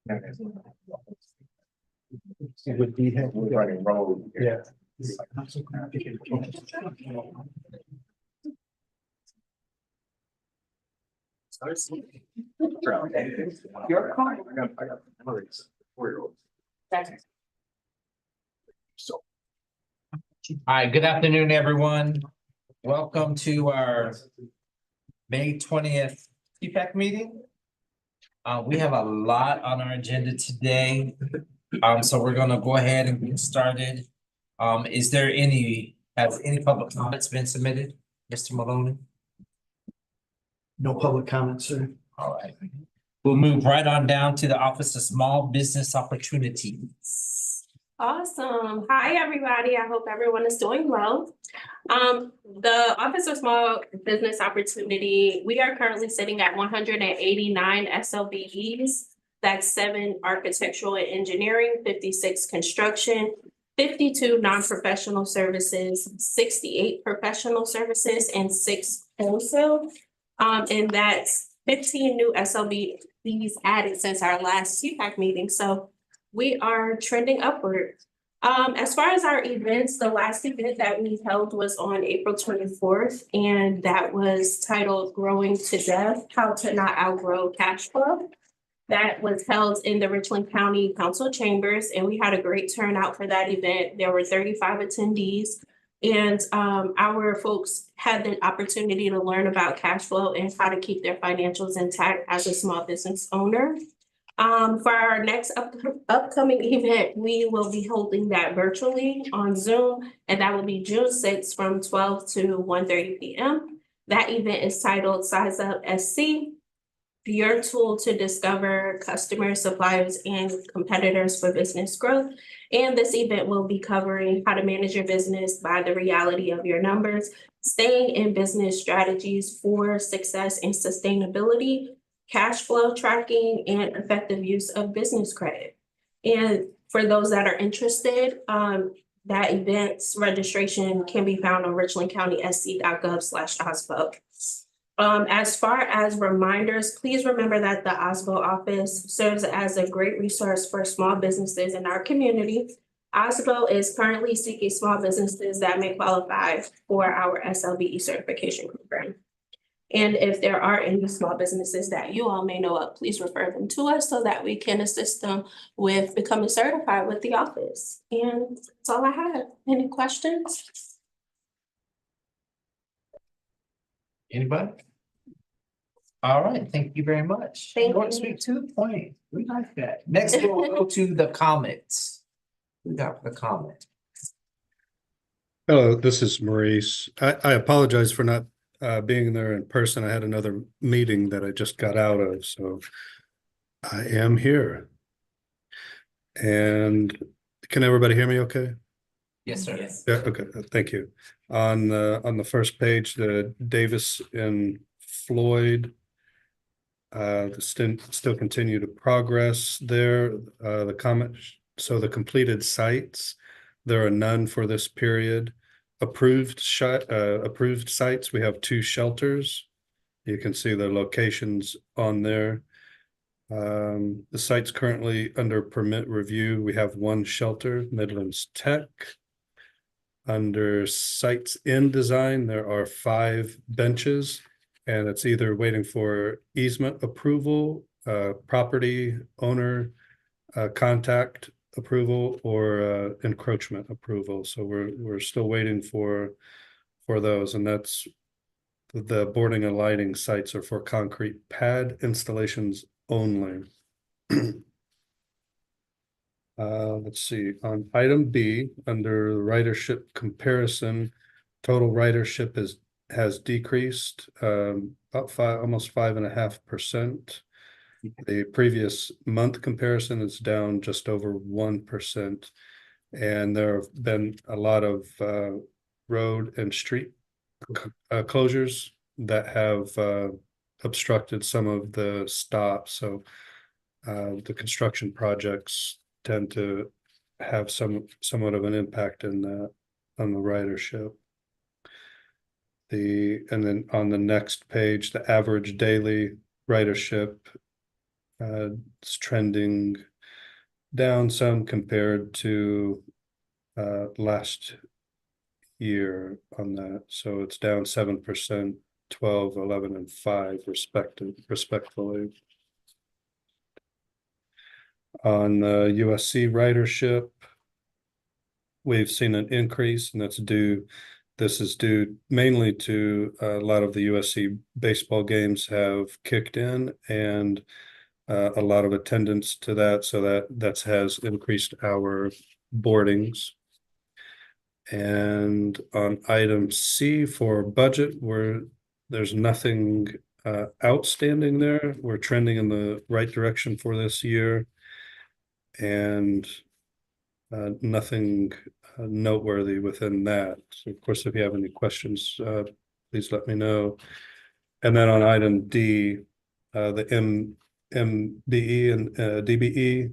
It would be running road. yeah. Your car. I got memories. 4-year-olds. So. All right, good afternoon, everyone. Welcome to our May 20th CPAC meeting. We have a lot on our agenda today. So we're gonna go ahead and get started. Has any public comments been submitted, Mr. Maloney? No public comments, sir. All right. We'll move right on down to the Office of Small Business Opportunities. Awesome. Hi, everybody. I hope everyone is doing well. The Office of Small Business Opportunity, we are currently sitting at 189 SLBEs. That's 7 architectural and engineering, 56 construction, 52 non-professional services, 68 professional services, and 6 wholesale. And that's 15 new SLBEs added since our last CPAC meeting. So we are trending upward. As far as our events, the last event that we held was on April 24th, and that was titled Growing to Death, How to Not Outgrow Cash Flow. That was held in the Richland County Council Chambers, and we had a great turnout for that event. There were 35 attendees, and our folks had the opportunity to learn about cash flow and how to keep their financials intact as a small business owner. For our next upcoming event, we will be holding that virtually on Zoom, and that will be June 6th from 12 to 1:30 p.m. That event is titled Size Up SC, your tool to discover customers, suppliers, and competitors for business growth. And this event will be covering how to manage your business by the reality of your numbers, staying in business strategies for success and sustainability, cash flow tracking, and effective use of business credit. And for those that are interested, that event's registration can be found on richlandcountysc.gov/OSBO. As far as reminders, please remember that the OSBO office serves as a great resource for small businesses in our community. OSBO is currently seeking small businesses that may qualify for our SLBE certification program. And if there are any small businesses that you all may know of, please refer them to us so that we can assist them with becoming certified with the office. And that's all I have. Any questions? Anybody? All right, thank you very much. Thank Short, you. sweet, to the point. We like that. Next, we'll go to the comments. We got the comment. Hello, this is Maurice. I apologize for not being there in person. I had another meeting that I just got out of, so I am here. And can everybody hear me okay? Yes, sir. Yeah, okay, thank you. On the first page, the Davis and Floyd still continue to progress there. The comment, so the completed sites, there are none for this period. Approved sites, we have 2 shelters. You can see the locations on there. The site's currently under permit review. We have 1 shelter, Midlands Tech. Under sites in design, there are 5 benches, and it's either waiting for easement approval, property owner contact approval, or encroachment approval. So we're still waiting for those, and that's the boarding and lighting sites are for concrete pad installations only. Let's see, on item B, under ridership comparison, total ridership has decreased about almost 5.5%. The previous month comparison is down just over 1%. And there have been a lot of road and street closures that have obstructed some of the stops. So the construction projects tend to have somewhat of an impact in that on the ridership. And then on the next page, the average daily ridership It's trending down some compared to last year on that. So it's down 7%, 12, 11, and 5 respectively. On the USC ridership, we've seen an increase, and this is due mainly to a lot of the USC baseball games have kicked in, and a lot of attendance to that, so that has increased our boardings. And on item C for budget, there's nothing outstanding there. We're trending in the right direction for this year, and nothing noteworthy within that. So of course, if you have any questions, please let me know. And then on item D, the MDE and DBE,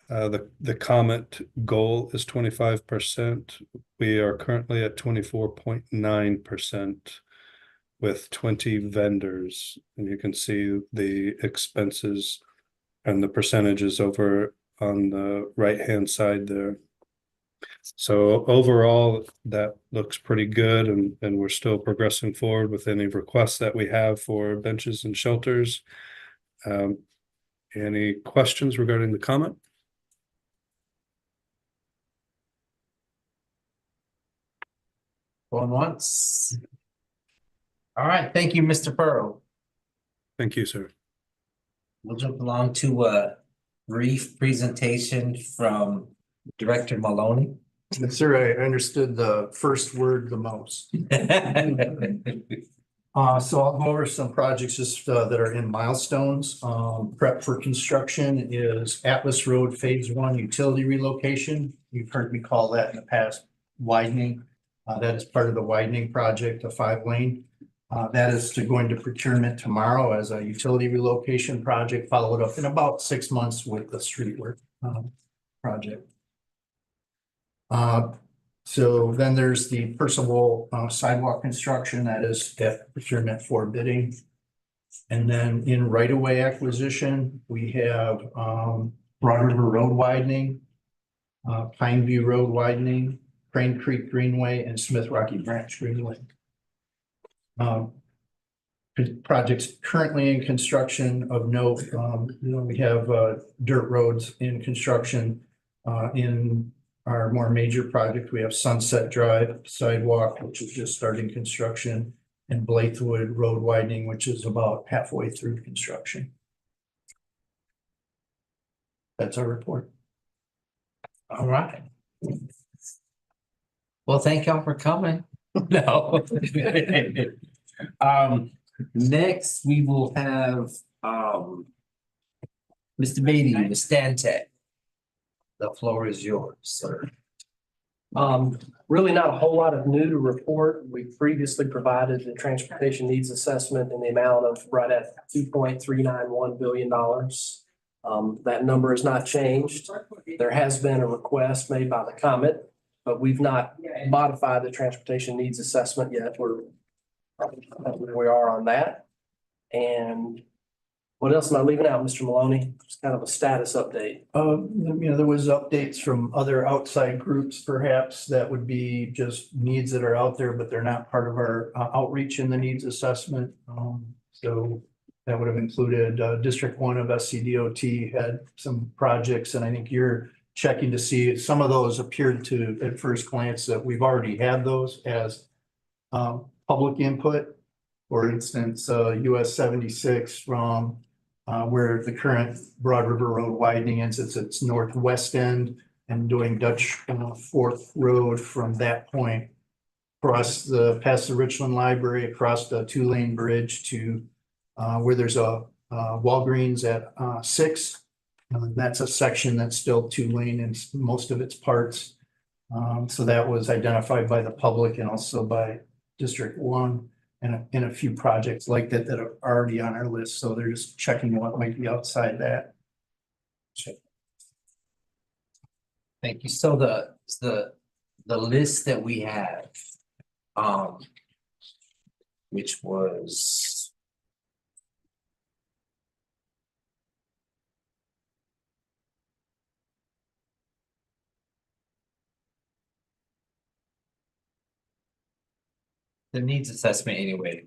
the COMET goal is 25%. We are currently at 24.9% with 20 vendors, and you can see the expenses and the percentages over on the right-hand side there. So overall, that looks pretty good, and we're still progressing forward with any requests that we have for benches and shelters. Any questions regarding the COMET? Going once. All right, thank you, Mr. Pearl. Thank you, sir. We'll jump along to a brief presentation from Director Maloney. Yes, sir, I understood the first word the most. So I'll go over some projects just that are in milestones. Prep for construction is Atlas Road Phase 1 utility relocation. You've heard me call that in the past widening. That is part of the widening project, a 5-lane. That is to go into procurement tomorrow as a utility relocation project, followed up in about 6 months with the street work project. So then there's the Percival sidewalk construction that is at procurement for bidding. And then in right-of-way acquisition, we have Broad River Road widening, Pine View Road widening, Crane Creek Greenway, and Smith Rocky Branch Greenway. Projects currently in construction of note, we have dirt roads in construction in our more major project. We have Sunset Drive sidewalk, which is just starting construction, and Blythewood Road widening, which is about halfway through construction. That's our report. All right. Well, thank y'all for coming. No. Next, we will have Mr. Beatty with Stantec. The floor is yours, sir. Really not a whole lot of new to report. We previously provided the transportation needs assessment in the amount of right at $2.391 billion. That number has not changed. There has been a request made by the COMET, but we've not modified the transportation needs assessment yet. We're where we are on that. And what else am I leaving out, Mr. Maloney? Just kind of a status update. There was updates from other outside groups perhaps that would be just needs that are out there, but they're not part of our outreach in the needs assessment. So that would have included District 1 of SCDOT had some projects, and I think you're checking to see some of those appeared to at first glance that we've already had those as public input. For instance, US 76 from where the current Broad River Road widening ends, it's its northwest end, and doing Dutch Fourth Road from that point across past the Richland Library, across the 2-lane bridge to where there's a Walgreens at 6. That's a section that's still 2-lane in most of its parts. So that was identified by the public and also by District 1. And a few projects like that that are already on our list. So they're just checking what might be outside that. Thank you. So the list that we have, which was the needs assessment anyway.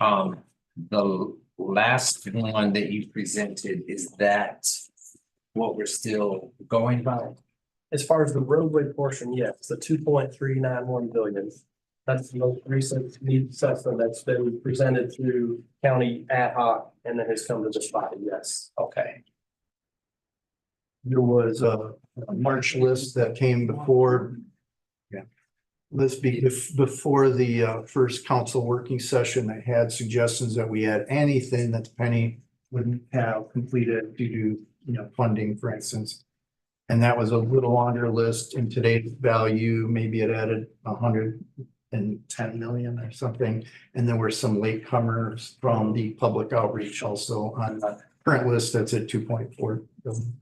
The last one that you presented, is that what we're still going by? As far as the roadway portion, yes, the 2.391 billion. That's the most recent needs assessment that's been presented through county ad hoc and then has come to this body, yes. Okay, There was a March list that came before. Yeah. Before the first council working session that had suggestions that we had anything that Penny wouldn't have completed due to, funding, for instance. And that was a little longer list. In today's value, maybe it added 110 million or something. And there were some latecomers from the public outreach also on the current list that's at 2.4 billion.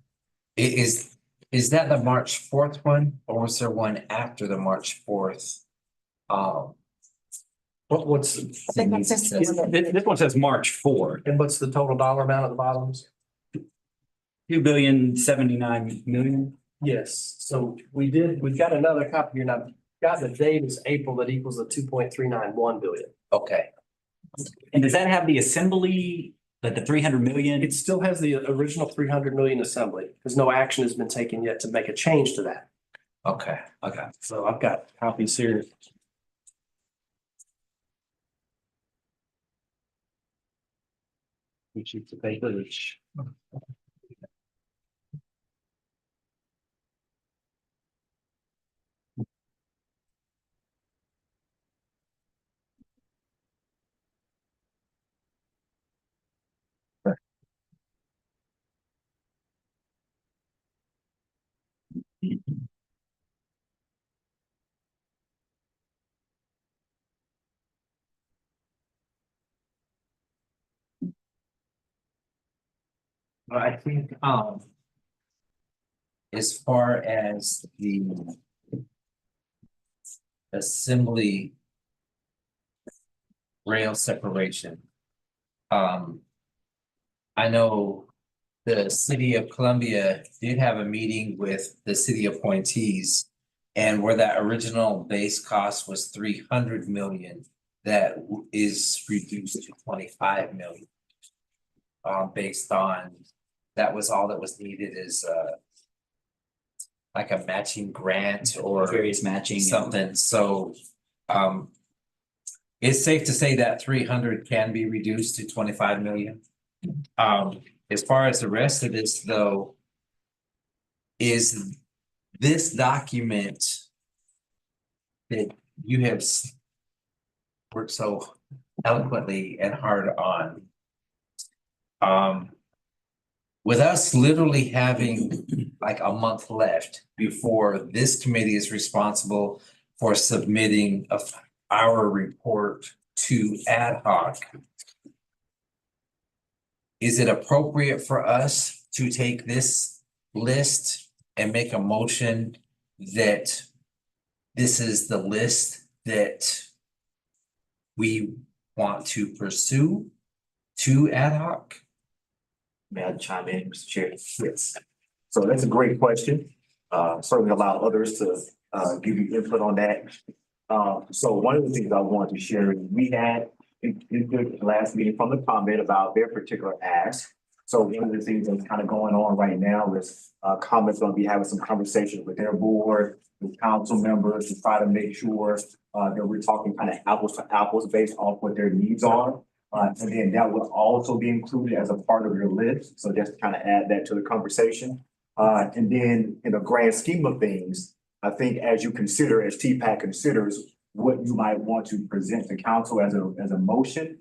is that the March 4th one, or was there one after the March 4th? What's, Needs assessment? This one says March 4, and what's the total dollar amount at the bottoms? 2,079,000,000. Yes, so we've got another copy here now. Got the date is April that equals the 2.391 billion. Okay, And does that have the assembly, like the 300 million? It still has the original 300 million assembly because no action has been taken yet to make a change to that. okay. So I've got copies here. Which is the paper, which. But I think, as far as the assembly rail separation, I know the city of Columbia did have a meeting with the city appointees, and where that original base cost was 300 million, that is reduced to 25 million. Based on, that was all that was needed is like a matching grant or Various matching. something, so it's safe to say that 300 can be reduced to 25 million. As far as the rest of this though, is this document that you have worked so eloquently and hard on, with us literally having like a month left before this committee is responsible for submitting our report to ad hoc, is it appropriate for us to take this list and make a motion that this is the list that we want to pursue to ad hoc? May I chime in, Mr. Chair? Yes. So that's a great question. Certainly allow others to give you input on that. So one of the things I wanted to share is we had in the last meeting from the comment about their particular ask. So one of the things that's kind of going on right now is comments going to be having some conversations with their board, with council members to try to make sure that we're talking kind of apples to apples based off what their needs are. And then that will also be included as a part of your list. So just to kind of add that to the conversation. And then in the grand scheme of things, I think as you consider, as TPAC considers what you might want to present to council as a motion.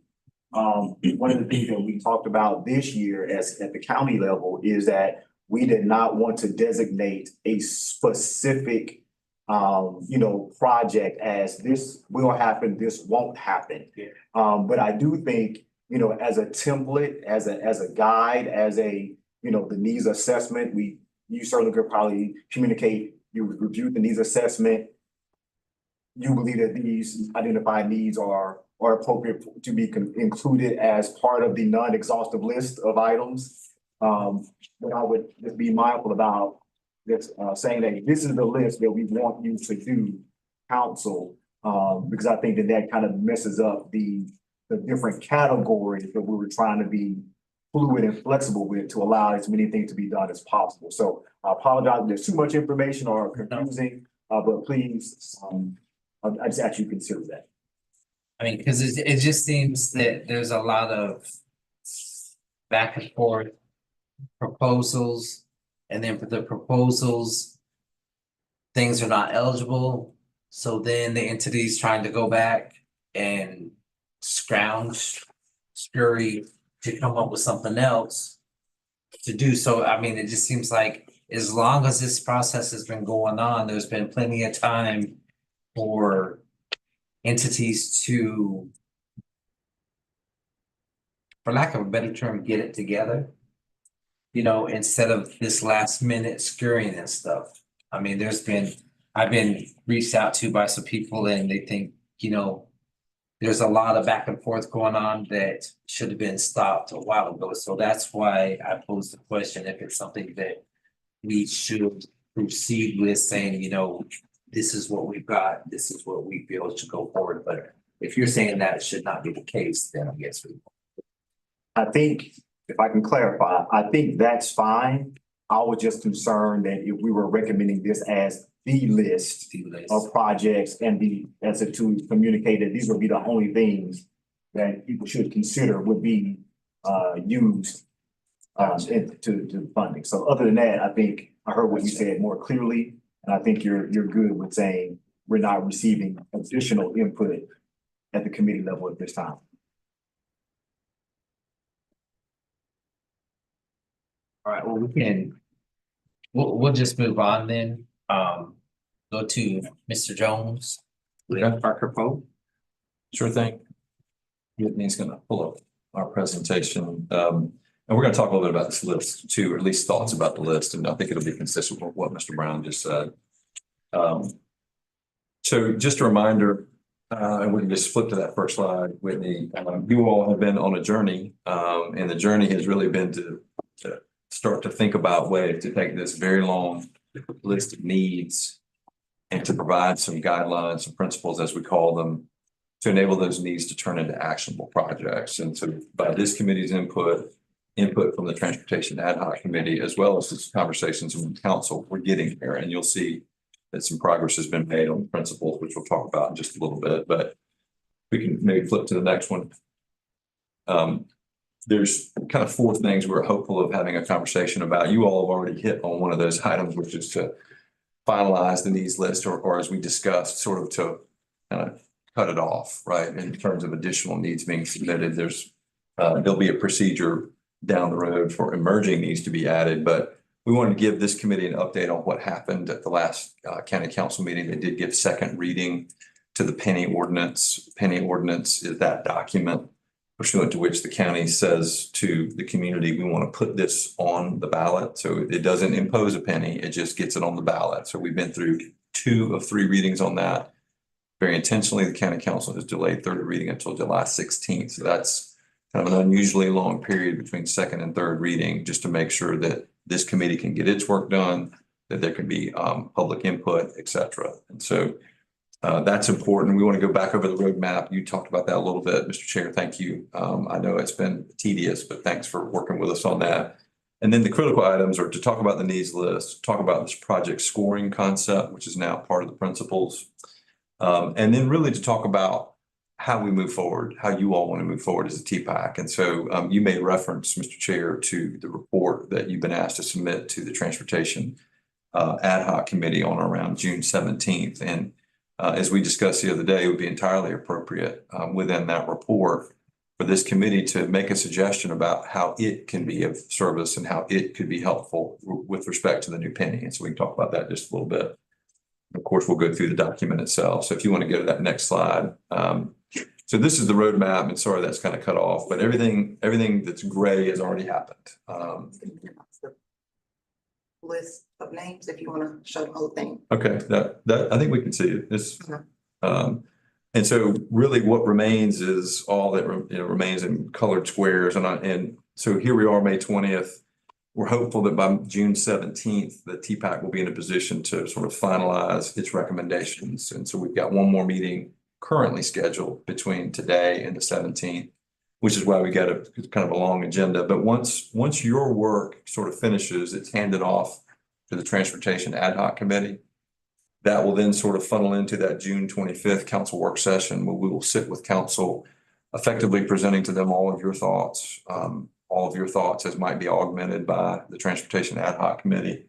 One of the things that we talked about this year at the county level is that we did not want to designate a specific project as this will happen, this won't happen. Yeah. But I do think, as a template, as a guide, as the needs assessment, you certainly could probably communicate, you review the needs assessment. You believe that these identified needs are appropriate to be included as part of the non-exhaustive list of items. But I would just be mindful about this, saying that this is the list that we want you to do, council, Because I think that kind of messes up the different categories that we were trying to be fluid and flexible with to allow as many things to be done as possible. So I apologize if there's too much information or confusing, but please, I just ask you to consider that. I mean, because it just seems that there's a lot of back and forth proposals, and then for the proposals, things are not eligible. So then the entity's trying to go back and scurry to come up with something else to do. So, I mean, it just seems like as long as this process has been going on, there's been plenty of time for entities to, for lack of a better term, get it together. You know, instead of this last minute scurrying and stuff. I mean, I've been reached out to by some people and they think, you know, there's a lot of back and forth going on that should have been stopped a while ago. So that's why I posed the question, if it's something that we should proceed with, saying, you know, this is what we've got, this is what we feel should go forward. But if you're saying that it should not be the case, then I guess we. I think, if I can clarify, I think that's fine. I was just concerned that if we were recommending this as the list of projects and as it to communicate that these would be the only things that people should consider would be used to funding. So other than that, I think I heard what you said more clearly, and I think you're good with saying we're not receiving additional input at the committee level at this time. All right, well, we'll just move on then. Go to Mr. Jones. Yeah. Parker Poe. Sure thing. Whitney's gonna pull up our presentation. And we're gonna talk a little bit about this list too, or at least thoughts about the list, and I think it'll be consistent with what Mr. Brown just said. So just a reminder, and we can just flip to that first slide, Whitney. You all have been on a journey, and the journey has really been to start to think about ways to take this very long list of needs and to provide some guidelines and principles, as we call them, to enable those needs to turn into actionable projects. And so by this committee's input from the Transportation Ad Hoc Committee, as well as this conversations with council, we're getting there. And you'll see that some progress has been made on the principles, which we'll talk about in just a little bit, but we can maybe flip to the next one. There's kind of four things we're hopeful of having a conversation about. You all have already hit on one of those items, which is to finalize the needs list, or as we discussed, sort of to kind of cut it off, right? In terms of additional needs being submitted, there'll be a procedure down the road for emerging needs to be added, but we wanted to give this committee an update on what happened at the last county council meeting. They did give second reading to the penny ordinance. Penny ordinance is that document pursuant to which the county says to the community, we want to put this on the ballot. So it doesn't impose a penny, it just gets it on the ballot. So we've been through 2 of 3 readings on that. Very intentionally, the county council has delayed third reading until July 16th. So that's kind of an unusually long period between second and third reading, just to make sure that this committee can get its work done, that there can be public input, et cetera. And so that's important. We want to go back over the roadmap. You talked about that a little bit, Mr. Chair. Thank you. I know it's been tedious, but thanks for working with us on that. And then the critical items are to talk about the needs list, talk about this project scoring concept, which is now part of the principles. And then really to talk about how we move forward, how you all want to move forward as a TPAC. And so you made reference, Mr. Chair, to the report that you've been asked to submit to the Transportation Ad Hoc Committee on around June 17th. And as we discussed the other day, it would be entirely appropriate within that report for this committee to make a suggestion about how it can be of service and how it could be helpful with respect to the new penny. And so we can talk about that just a little bit. Of course, we'll go through the document itself. So if you want to go to that next slide. So this is the roadmap, and sorry that's kind of cut off, but everything that's gray has already happened. List of names if you want to show the whole thing. Okay, that I think we can see it. It's, and so really what remains is all that remains in colored squares. And so here we are, May 20th. we're hopeful that by June 17th, the TPAC will be in a position to sort of finalize its recommendations. And so we've got one more meeting currently scheduled between today and the 17th, which is why we got a kind of a long agenda. But once your work sort of finishes, it's handed off to the Transportation Ad Hoc Committee. That will then sort of funnel into that June 25th council work session where we will sit with council, effectively presenting to them all of your thoughts as might be augmented by the Transportation Ad Hoc Committee.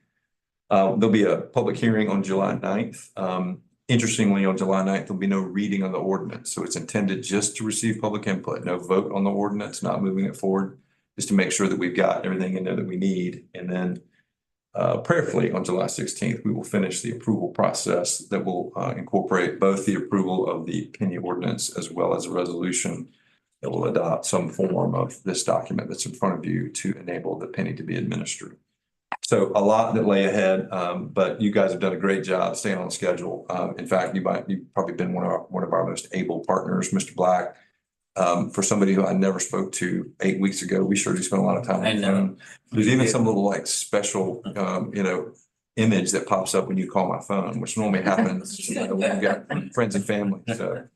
There'll be a public hearing on July 9th. Interestingly, on July 9th, there'll be no reading of the ordinance. So it's intended just to receive public input, no vote on the ordinance, not moving it forward, just to make sure that we've got everything in there that we need. And then prayerfully on July 16th, we will finish the approval process that will incorporate both the approval of the penny ordinance as well as a resolution that will adopt some form of this document that's in front of you to enable the penny to be administered. So a lot that lay ahead, but you guys have done a great job staying on schedule. In fact, you've probably been one of our most able partners, Mr. Black. For somebody who I never spoke to 8 weeks ago, we sure do spend a lot of time on the phone. There's even some little like special, image that pops up when you call my phone, which normally happens when we've got friends and family. So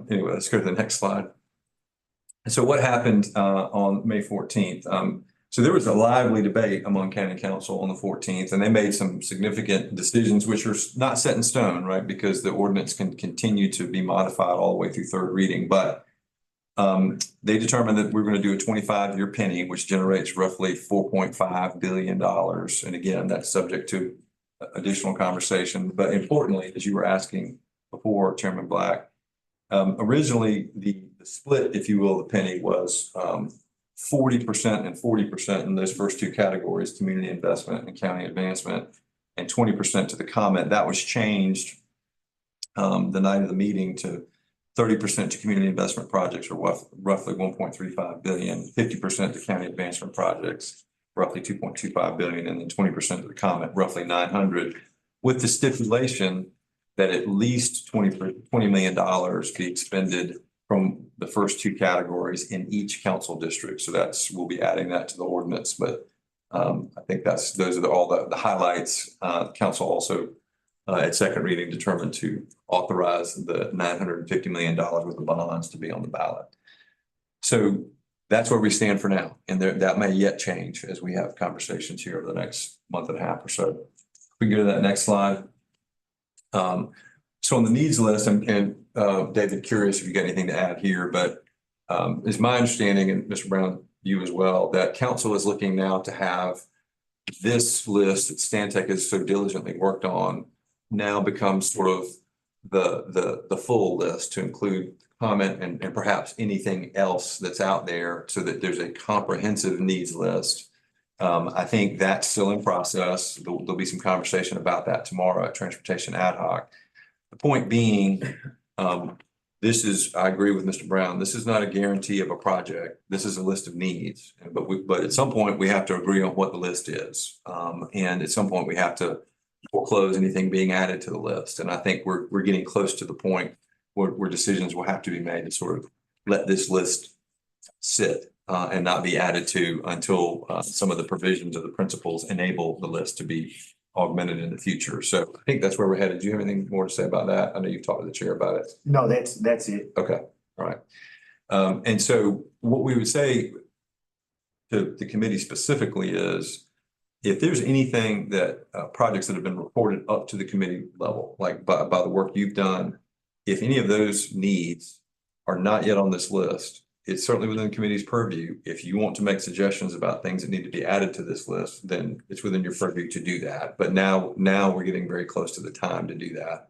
anyway, let's go to the next slide. So what happened on May 14th? So there was a lively debate among county council on the 14th, and they made some significant decisions, which are not set in stone, right? Because the ordinance can continue to be modified all the way through third reading. But they determined that we're going to do a 25-year penny, which generates roughly $4.5 billion. And again, that's subject to additional conversation. But importantly, as you were asking before, Chairman Black, originally the split, if you will, the penny was 40% and 40% in those first two categories, community investment and county advancement, and 20% to the comment. That was changed the night of the meeting to 30% to community investment projects, or roughly 1.35 billion, 50% to county advancement projects, roughly 2.25 billion, and then 20% to the comment, roughly 900, with the stipulation that at least $20 million be expended from the first two categories in each council district. So we'll be adding that to the ordinance, but I think those are all the highlights. Council also at second reading determined to authorize the $950 million worth of bonds to be on the ballot. So that's where we stand for now. And that may yet change as we have conversations here over the next month and a half or so. If we can go to that next slide. So on the needs list, and David, curious if you got anything to add here, but it's my understanding, and Mr. Brown, you as well, that council is looking now to have this list that Stantec has so diligently worked on now becomes sort of the full list to include comment and perhaps anything else that's out there, so that there's a comprehensive needs list. I think that's still in process. There'll be some conversation about that tomorrow at Transportation Ad Hoc. The point being, I agree with Mr. Brown, this is not a guarantee of a project. This is a list of needs, but at some point we have to agree on what the list is. And at some point we have to foreclose anything being added to the list. And I think we're getting close to the point where decisions will have to be made to sort of let this list sit and not be added to until some of the provisions of the principles enable the list to be augmented in the future. So I think that's where we're headed. Do you have anything more to say about that? I know you've talked to the chair about it. No, that's it. Okay, all right. And so what we would say to the committee specifically is, if there's anything that projects that have been reported up to the committee level, like by the work you've done, if any of those needs are not yet on this list, it's certainly within the committee's purview. If you want to make suggestions about things that need to be added to this list, then it's within your purview to do that. But now we're getting very close to the time to do that.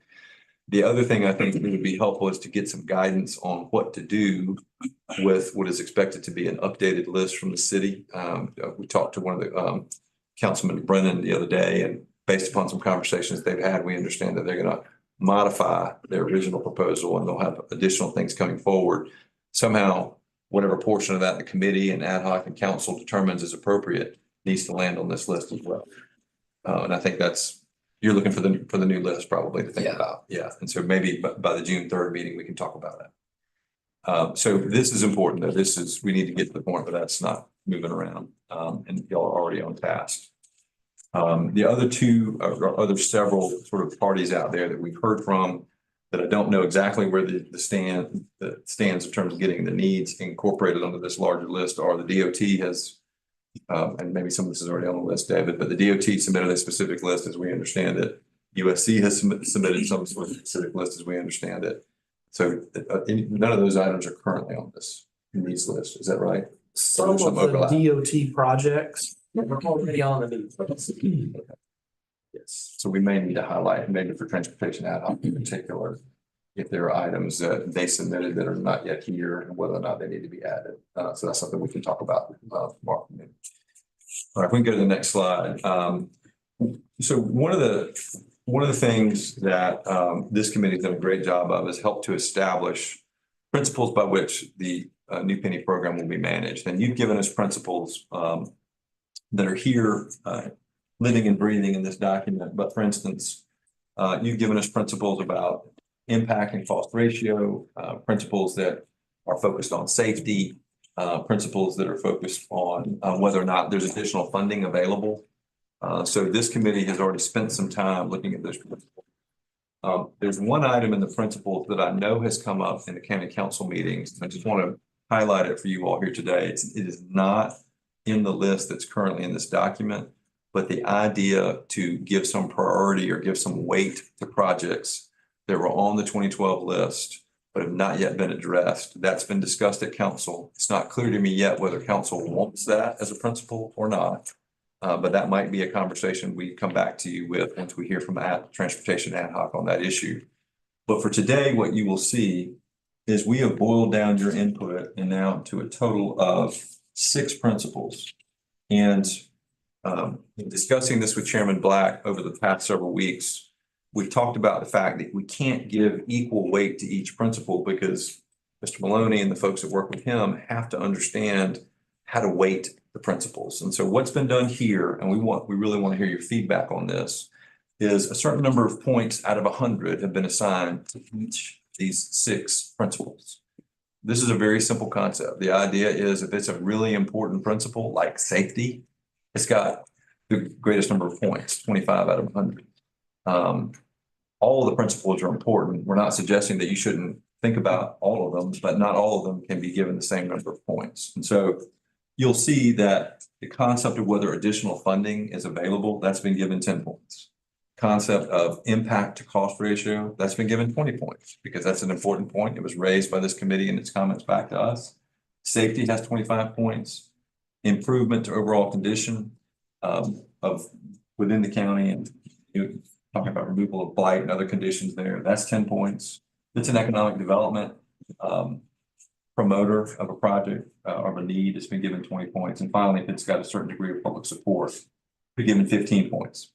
The other thing I think would be helpful is to get some guidance on what to do with what is expected to be an updated list from the city. We talked to one of the Councilman Brennan the other day, and based upon some conversations they've had, we understand that they're going to modify their original proposal, and they'll have additional things coming forward. Somehow, whatever portion of that the committee and ad hoc and council determines is appropriate needs to land on this list as well. And I think you're looking for the new list probably to think about. Yeah. And so maybe by the June 3rd meeting, we can talk about it. So this is important, though. We need to get to the point where that's not moving around, and y'all are already on task. The other two are other several sort of parties out there that we've heard from that I don't know exactly where the stands in terms of getting the needs incorporated under this larger list, or the DOT has, and maybe some of this is already on the list, David, but the DOT submitted a specific list as we understand it. USC has submitted some sort of specific list as we understand it. So none of those items are currently on in these lists. Is that right? Some of the DOT projects are already on the needs list. Yes. So we may need to highlight, maybe for transportation ad hoc in particular, if there are items that they submitted that are not yet here and whether or not they need to be added. So that's something we can talk about tomorrow. All right, we can go to the next slide. So one of the things that this committee has done a great job of is help to establish principles by which the New Penny program will be managed. And you've given us principles that are here, living and breathing in this document. But for instance, you've given us principles about impact and cost ratio, principles that are focused on safety, principles that are focused on whether or not there's additional funding available. So this committee has already spent some time looking at those principles. There's one item in the principles that I know has come up in the county council meetings. I just want to highlight it for you all here today. It is not in the list that's currently in this document, but the idea to give some priority or give some weight to projects that were on the 2012 list but have not yet been addressed. That's been discussed at council. It's not clear to me yet whether council wants that as a principle or not. But that might be a conversation we come back to you with once we hear from transportation ad hoc on that issue. But for today, what you will see is we have boiled down your input and now to a total of 6 principles. And in discussing this with Chairman Black over the past several weeks, we've talked about the fact that we can't give equal weight to each principle because Mr. Maloney and the folks that work with him have to understand how to weight the principles. And so what's been done here, and we really want to hear your feedback on this, is a certain number of points out of 100 have been assigned to each of these 6 principles. This is a very simple concept. The idea is if it's a really important principle like safety, it's got the greatest number of points, 25 out of 100. All of the principles are important. We're not suggesting that you shouldn't think about all of them, but not all of them can be given the same number of points. And so you'll see that the concept of whether additional funding is available, that's been given 10 points. Concept of impact to cost ratio, that's been given 20 points because that's an important point. It was raised by this committee in its comments back to us. Safety has 25 points. Improvement to overall condition of within the county, and talking about removal of blight and other conditions there, that's 10 points. It's an economic development promoter of a project or a need, it's been given 20 points. And finally, if it's got a certain degree of public support, be given 15 points.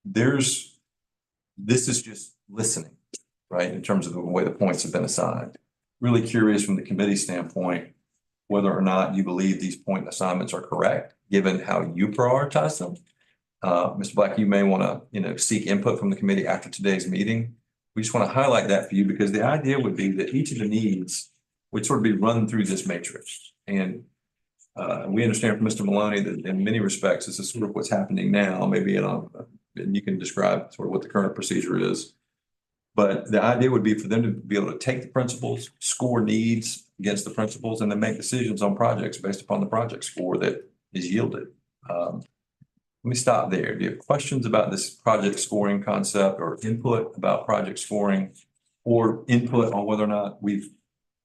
This is just listening, right? In terms of the way the points have been assigned. Really curious from the committee standpoint, whether or not you believe these point assignments are correct, given how you prioritize them. Mr. Black, you may want to, seek input from the committee after today's meeting. We just want to highlight that for you because the idea would be that each of the needs would sort of be run through this matrix. And we understand from Mr. Maloney that in many respects, this is sort of what's happening now, maybe and you can describe sort of what the current procedure is. But the idea would be for them to be able to take the principles, score needs against the principles, and then make decisions on projects based upon the project score that is yielded. Let me stop there. Do you have questions about this project scoring concept or input about project scoring or input on whether or not we've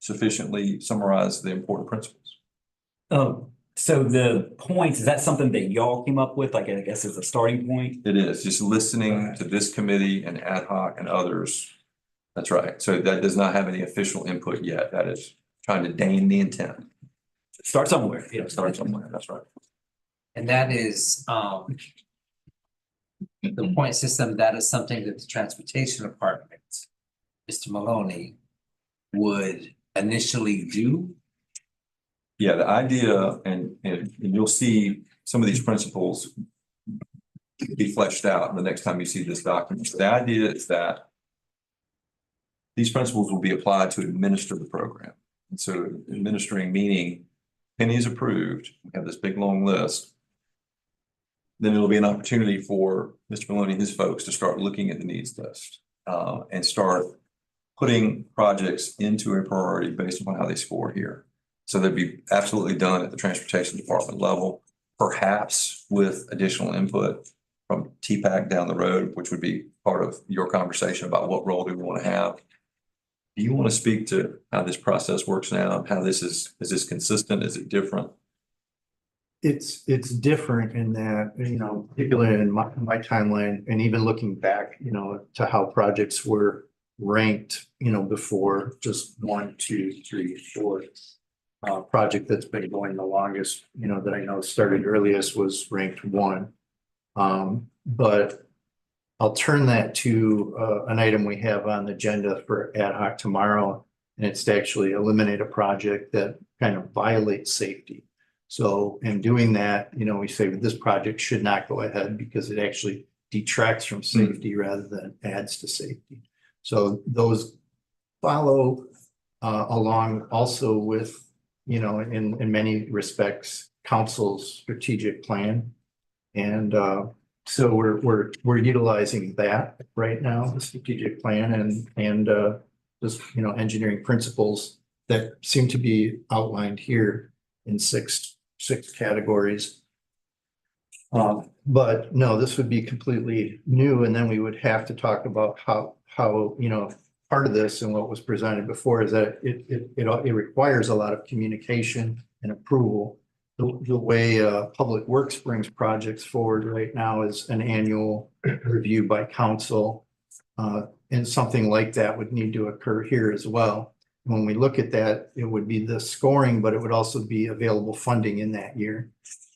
sufficiently summarized the important principles? So the points, is that something that y'all came up with? Like, I guess it's a starting point? It is just listening to this committee and ad hoc and others. That's right. So that does not have any official input yet. That is trying to deign the intent. Start somewhere. Start somewhere. That's right. And that is, the point system, that is something that the transportation department, Mr. Maloney, would initially do. Yeah, the idea, and you'll see some of these principles be fleshed out the next time you see this document. So the idea is that these principles will be applied to administer the program. And so administering meaning Penny is approved, we have this big long list. Then it'll be an opportunity for Mr. Maloney and his folks to start looking at the needs list and start putting projects into a priority based upon how they score here. So they'd be absolutely done at the transportation department level, perhaps with additional input from TPAC down the road, which would be part of your conversation about what role do we want to have. Do you want to speak to how this process works now? How this is this consistent? Is it different? It's different in that, you know, particularly in my timeline and even looking back, you know, to how projects were ranked, you know, before just 1, 2, 3, 4. Project that's been going the longest, you know, that I know started earliest was ranked 1. But I'll turn that to an item we have on the agenda for ad hoc tomorrow. And it's to actually eliminate a project that kind of violates safety. So in doing that, you know, we say this project should not go ahead because it actually detracts from safety rather than adds to safety. So those follow along also with, you know, in many respects, council's strategic plan. And so we're utilizing that right now, the strategic plan and just, you know, engineering principles that seem to be outlined here in six categories. But no, this would be completely new. And then we would have to talk about how, you know, part of this and what was presented before is that it requires a lot of communication and approval. The way Public Works brings projects forward right now is an annual review by council. And something like that would need to occur here as well. When we look at that, it would be the scoring, but it would also be available funding in that year.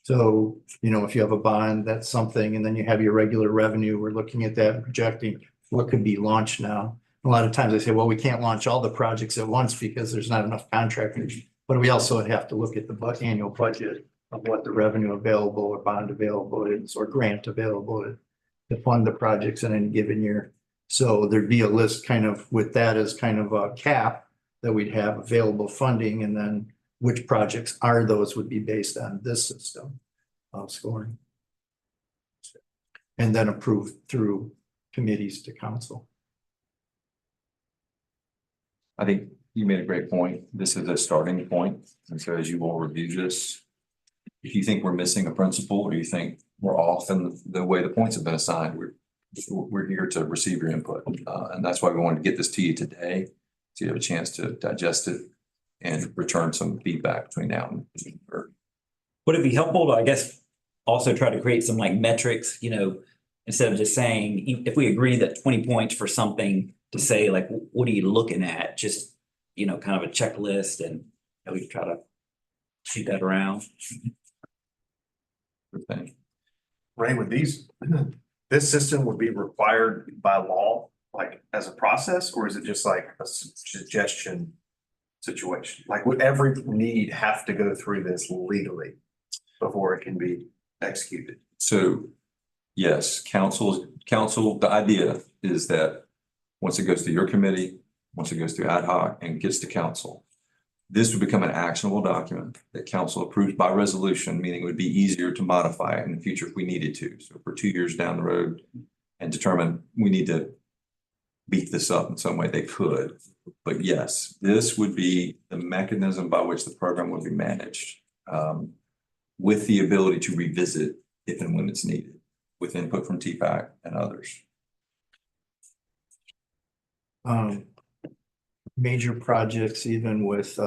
So, you know, if you have a bond, that's something, and then you have your regular revenue, we're looking at that and projecting what could be launched now. A lot of times they say, well, we can't launch all the projects at once because there's not enough contractors. But we also have to look at the annual budget of what the revenue available or bond available is or grant available to fund the projects in any given year. So there'd be a list kind of with that as kind of a cap that we'd have available funding, and then which projects are those would be based on this system of scoring. And then approved through committees to council. I think you made a great point. This is a starting point. And so as you all review this, if you think we're missing a principle or you think we're off in the way the points have been assigned, we're here to receive your input. And that's why we wanted to get this to you today, so you have a chance to digest it and return some feedback between now and June 3rd. Would it be helpful to, I guess, also try to create some like metrics, you know, instead of just saying, if we agree that 20 points for something, to say like, what are you looking at? Just, you know, kind of a checklist, and we try to shoot that around. Good thing. Ray, with this system would be required by law, like as a process, or is it just like a suggestion situation? Like would every need have to go through this legally before it can be executed? So yes, council, the idea is that once it goes to your committee, once it goes to ad hoc and gets to council, this would become an actionable document that council approves by resolution, meaning it would be easier to modify it in the future if we needed to. So for 2 years down the road and determine we need to beef this up in some way, they could. But yes, this would be the mechanism by which the program would be managed, with the ability to revisit if and when it's needed, with input from TPAC and others. Major projects, even with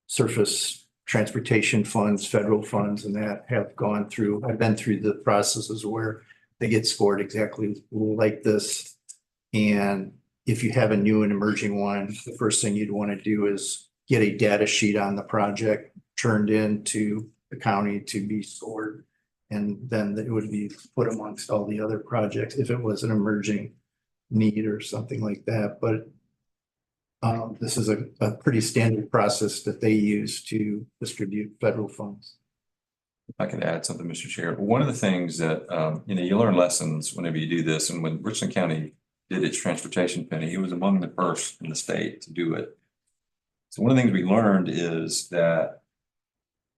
surface transportation funds, federal funds, and that have gone through, I've been through the processes where they get scored exactly like this. And if you have a new and emerging one, the first thing you'd want to do is get a data sheet on the project turned into the county to be scored. And then it would be put amongst all the other projects if it was an emerging need or something like that. But this is a pretty standard process that they use to distribute federal funds. If I could add something, Mr. Chair. One of the things that, you know, you learn lessons whenever you do this, and when Richland County did its transportation penny. It was among the first in the state to do it. So one of the things we learned is that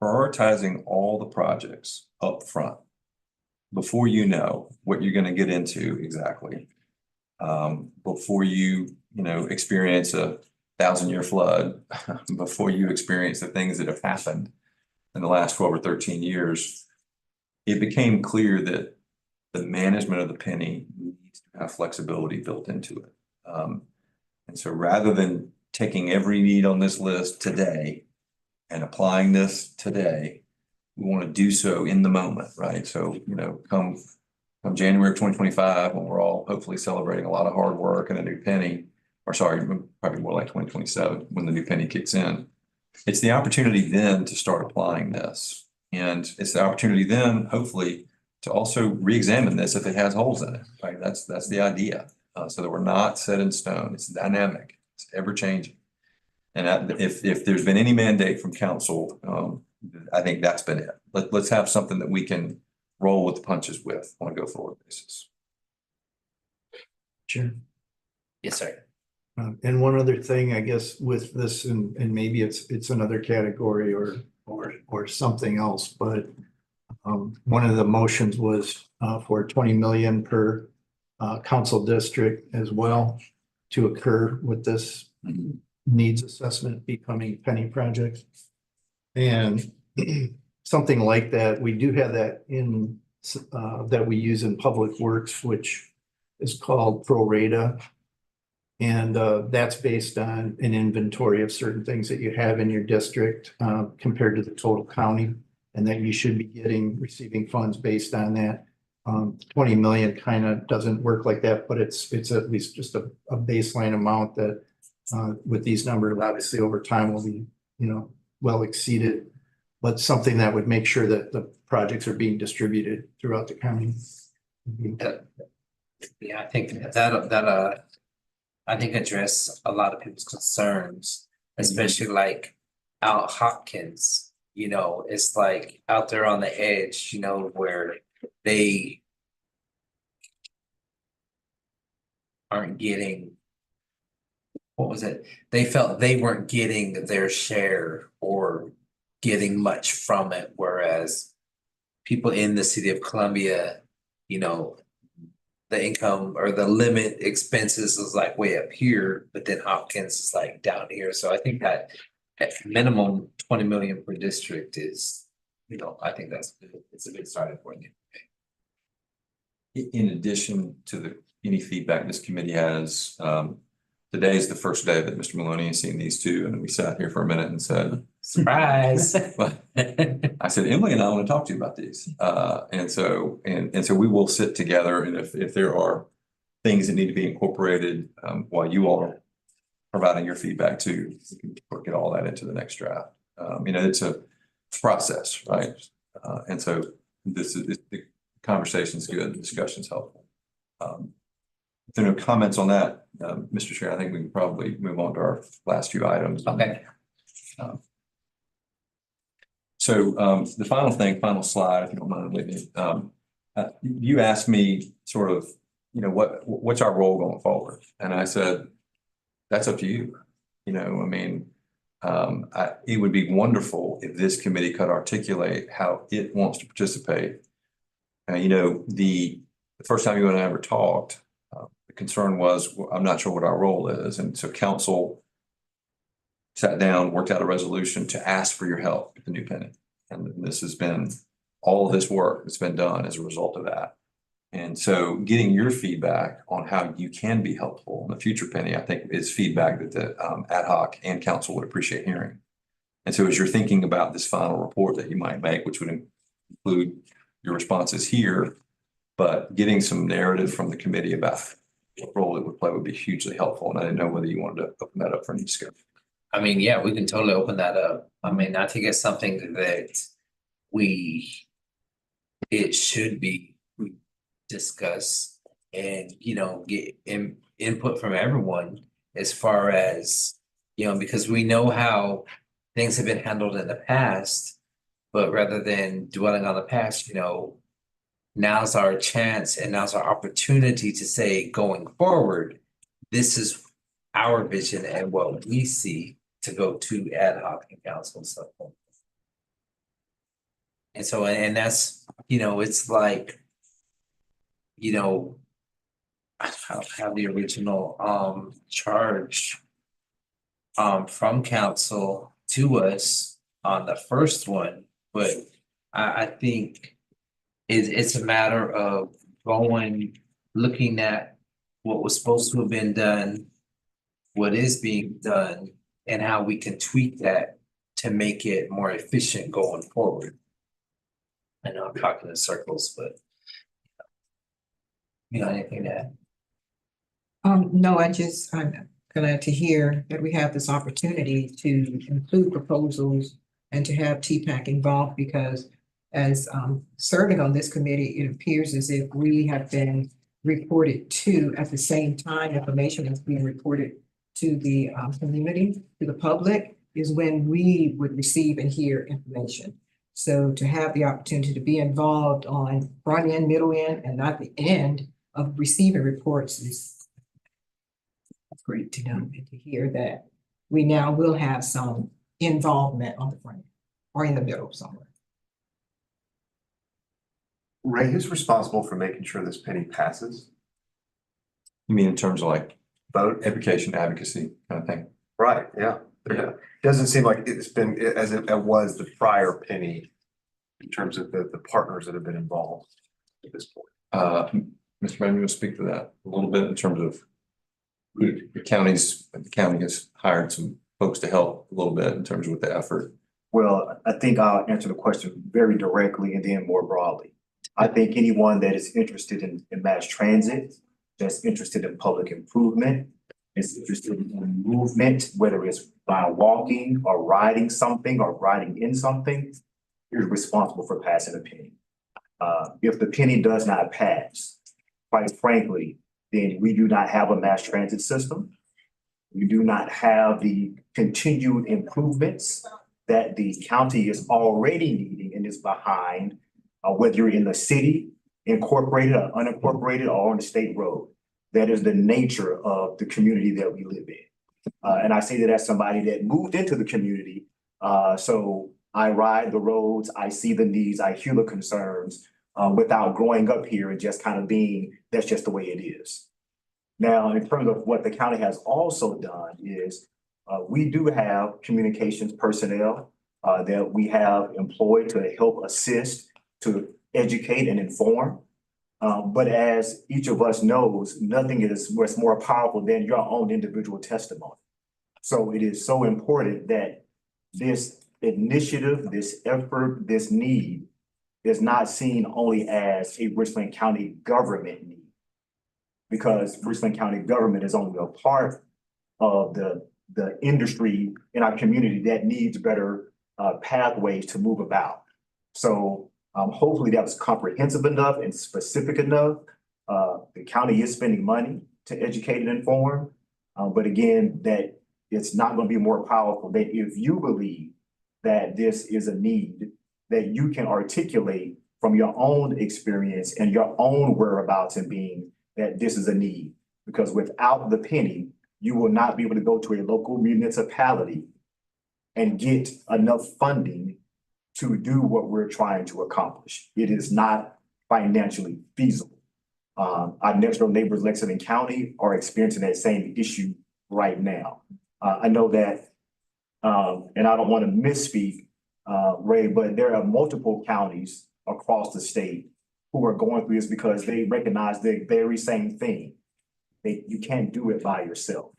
prioritizing all the projects up front before you know what you're gonna get into exactly. Before you experience a 1,000-year flood, before you experience the things that have happened in the last 12 or 13 years, it became clear that the management of the penny needs to have flexibility built into it. And so rather than taking every need on this list today and applying this today, we want to do so in the moment, right? So, come January of 2025, when we're all hopefully celebrating a lot of hard work and a new penny, or sorry, probably more like 2027, when the new penny kicks in. It's the opportunity then to start applying this. And it's the opportunity then, hopefully, to also re-examine this if it has holes in it, right? That's the idea. So that we're not set in stone. It's dynamic, it's ever changing. And if there's been any mandate from council, I think that's been it. Let's have something that we can roll with the punches with on a go forward basis. Sure. Yes, sir. And one other thing, I guess, with this, and maybe it's another category or something else, but one of the motions was for 20 million per council district as well to occur with this needs assessment becoming penny projects. And something like that, we do have that in that we use in public works, which is called pro rata. And that's based on an inventory of certain things that you have in your district compared to the total county, and that you should be receiving funds based on that. 20 million kind of doesn't work like that, but it's at least just a baseline amount that with these numbers, obviously over time will be, well exceeded, but something that would make sure that the projects are being distributed throughout the county. Yeah, I think that I think address a lot of people's concerns, especially like out Hopkins, it's like out there on the edge, where they aren't getting, what was it? They felt they weren't getting their share or getting much from it, whereas people in the city of Columbia, the income or the limit expenses is like way up here, but then Hopkins is like down here. So I think that at minimum 20 million per district is, I think it's a good starting point. In addition to any feedback this committee has, today is the first day that Mr. Maloney has seen these two, and we sat here for a minute and said, surprise. I said, Emily and I want to talk to you about these. And so we will sit together, and if there are things that need to be incorporated while you all are providing your feedback too, we can get all that into the next draft. It's a process, right? And so the conversation's good, the discussion's helpful. If there are no comments on that, Mr. Chair, I think we can probably move on to our last few items. Okay. So the final slide, if you don't mind, Whitney. You asked me sort of, what's our role going forward? And I said, that's up to you. It would be wonderful if this committee could articulate how it wants to participate. The first time you and I ever talked, the concern was, I'm not sure what our role is. And so council sat down, worked out a resolution to ask for your help with the new penny. And this has been all of this work that's been done as a result of that. And so getting your feedback on how you can be helpful in the future penny, I think is feedback that the ad hoc and council would appreciate hearing. And so as you're thinking about this final report that you might make, which would include your responses here, but getting some narrative from the committee about what role it would play would be hugely helpful. And I didn't know whether you wanted to open that up for any discussion. Yeah, we can totally open that up. I think it's something that it should be discussed and, get input from everyone as far as, because we know how things have been handled in the past, but rather than dwelling on the past, now's our chance and now's our opportunity to say, going forward, this is our vision and what we see to go to ad hoc and council and stuff. And so, and that's, it's like, I don't have the original charge from council to us on the first one, but I think it's a matter of looking at what was supposed to have been done, what is being done, and how we can tweak that to make it more efficient going forward. I know I'm talking in circles, but anything to add? No, I'm glad to hear that we have this opportunity to include proposals and to have TPAC involved, because as serving on this committee, it appears as if we have been reported to at the same time information is being reported to the community, to the public, is when we would receive and hear information. So to have the opportunity to be involved on front end, middle end, and not the end of receiving reports is great to know and to hear that we now will have some involvement on the front or in the middle somewhere. Ray, who's responsible for making sure this penny passes? You mean in terms of like Vote? education, advocacy kind of thing? Right, yeah. Yeah. Doesn't seem like it's been as it was the prior penny in terms of the partners that have been involved at this point. Mr. Brandon, you want to speak to that a little bit in terms of the county has hired some folks to help a little bit in terms of with the effort. Well, I think I'll answer the question very directly and then more broadly. I think anyone that is interested in mass transit, that's interested in public improvement, is interested in movement, whether it's by walking or riding something or riding in something, you're responsible for passing a penny. If the penny does not pass, quite frankly, then we do not have a mass transit system. We do not have the continued improvements that the county is already needing and is behind, whether you're in the city, incorporated or unincorporated, or on the state road. That is the nature of the community that we live in. And I say that as somebody that moved into the community. So I ride the roads, I see the needs, I hear the concerns, without growing up here and just kind of being, that's just the way it is. Now, in terms of what the county has also done is, we do have communications personnel that we have employed to help assist, to educate and inform. But as each of us knows, nothing is what's more powerful than your own individual testimony. So it is so important that this initiative, this effort, this need is not seen only as a Richland County government need, because Richland County government is only a part of the industry in our community that needs better pathways to move about. So hopefully that was comprehensive enough and specific enough. The county is spending money to educate and inform, but again, that it's not going to be more powerful that if you believe that this is a need that you can articulate from your own experience and your own whereabouts and being that this is a need. Because without the penny, you will not be able to go to a local municipality and get enough funding to do what we're trying to accomplish. It is not financially feasible. Our next door neighbors, Lexington County, are experiencing that same issue right now. I know that, and I don't want to misspeak, Ray, but there are multiple counties across the state who are going through this because they recognize the very same thing. You can't do it by yourself.